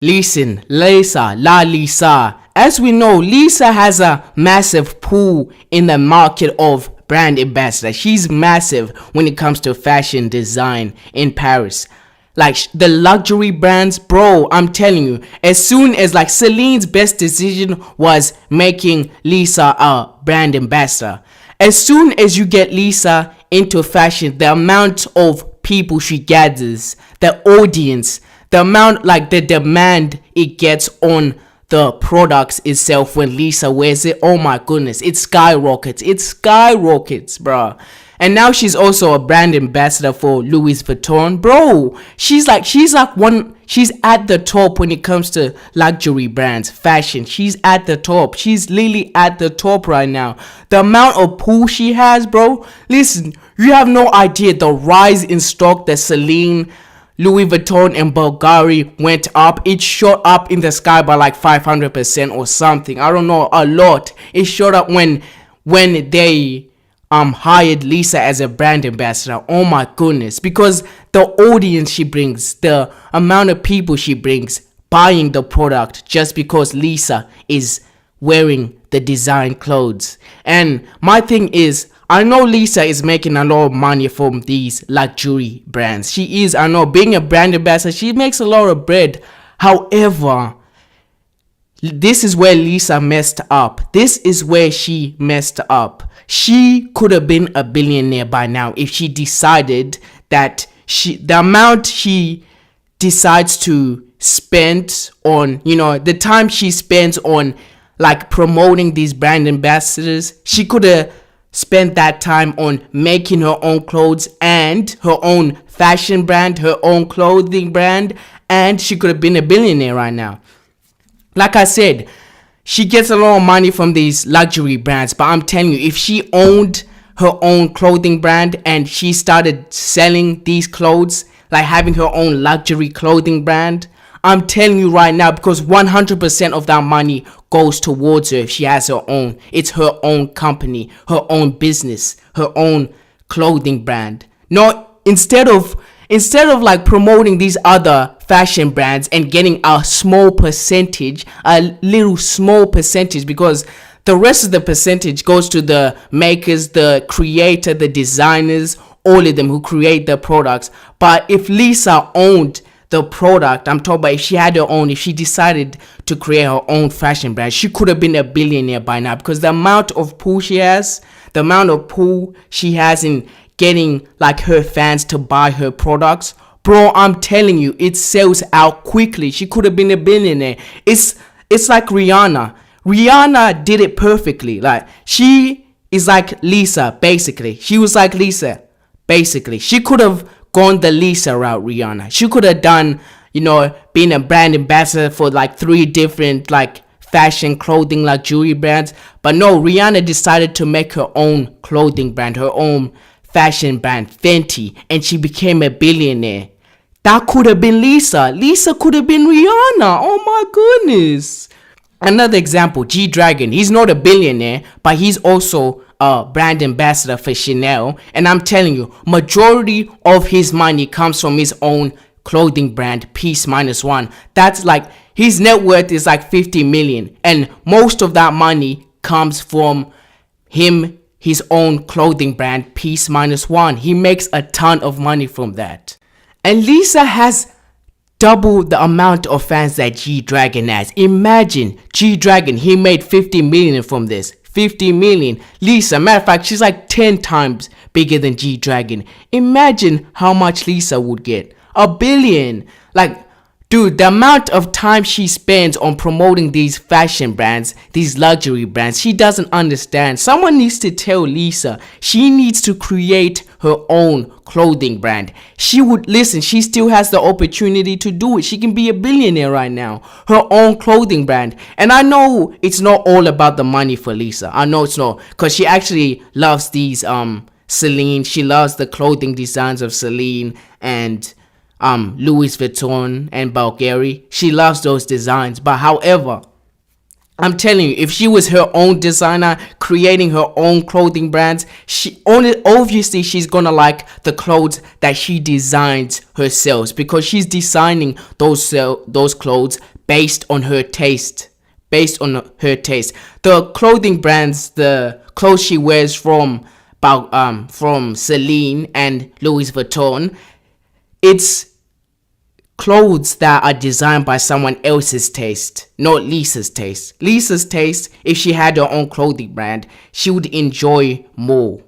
Listen, Lisa. As we know, Lisa has a massive pool in the market of brand ambassador. She's massive when it comes to fashion design in Paris. Like the luxury brands, bro, I'm telling you, as soon as like Celine's best decision was making Lisa a brand ambassador. As soon as you get Lisa into fashion, the amount of people she gathers, the audience, the amount, like the demand it gets on the products itself when Lisa wears it, oh my goodness, it skyrockets, bruh. And now she's also a brand ambassador for Louis Vuitton, bro. She's at the top when it comes to luxury brands, fashion. She's at the top. She's literally at the top right now. The amount of pull she has, bro. Listen, you have no idea the rise in stock that Celine, Louis Vuitton and Bulgari went up. It shot up in the sky by like 500% or something. I don't know, a lot. It shot up when they hired Lisa as a brand ambassador. Oh my goodness, because the audience she brings, the amount of people she brings buying the product just because Lisa is wearing the design clothes. And my thing is, I know Lisa is making a lot of money from these luxury brands. She is, I know, being a brand ambassador, she makes a lot of bread. However, this is where Lisa messed up. This is where she messed up. She could have been a billionaire by now if she decided that the amount she decides to spend on, the time she spends on like promoting these brand ambassadors, she could have spent that time on making her own clothes and her own fashion brand, her own clothing brand, and she could have been a billionaire right now. Like I said, she gets a lot of money from these luxury brands, but I'm telling you, if she owned her own clothing brand and she started selling these clothes, like having her own luxury clothing brand, I'm telling you right now, because 100% of that money goes towards her if she has her own. It's her own company, her own business, her own clothing brand. No, instead of like promoting these other fashion brands and getting a little small percentage, because the rest of the percentage goes to the makers, the creator, the designers, all of them who create the products. But if Lisa owned the product, I'm talking about if she had her own, if she decided to create her own fashion brand, she could have been a billionaire by now, because the amount of pull she has, in getting like her fans to buy her products, bro, I'm telling you, it sells out quickly. She could have been a billionaire. It's like Rihanna did it perfectly. Like, she is like Lisa, basically. She was like Lisa, basically. She could have gone the Lisa route, Rihanna. She could have done, being a brand ambassador for like 3 different like fashion, clothing, luxury brands. But no, Rihanna decided to make her own clothing brand, her own fashion brand, Fenty, and she became a billionaire. That could have been Lisa. Lisa could have been Rihanna. Oh my goodness. Another example, G-Dragon. He's not a billionaire, but he's also a brand ambassador for Chanel. And I'm telling you, majority of his money comes from his own clothing brand, Peace Minus One. That's like, his net worth is like 50 million. And most of that money comes from him, his own clothing brand, Peace Minus One. He makes a ton of money from that. And Lisa has double the amount of fans that G-Dragon has. Imagine G-Dragon, he made 50 million from this. 50 million. Lisa, matter of fact, she's like 10 times bigger than G-Dragon. Imagine how much Lisa would get. $1 billion. Like, dude, the amount of time she spends on promoting these fashion brands, these luxury brands, she doesn't understand. Someone needs to tell Lisa she needs to create her own clothing brand. She still has the opportunity to do it. She can be a billionaire right now. Her own clothing brand. And I know it's not all about the money for Lisa. I know it's not, because she actually loves these Celine. She loves the clothing designs of Celine and Louis Vuitton and Bulgari. She loves those designs. But however, I'm telling you, if she was her own designer, creating her own clothing brands, she only obviously she's gonna like the clothes that she designs herself, because she's designing those clothes based on her taste. Based on her taste, the clothing brands, the clothes she wears from Celine and Louis Vuitton, it's clothes that are designed by someone else's taste, not Lisa's taste. Lisa's taste, if she had her own clothing brand, she would enjoy more.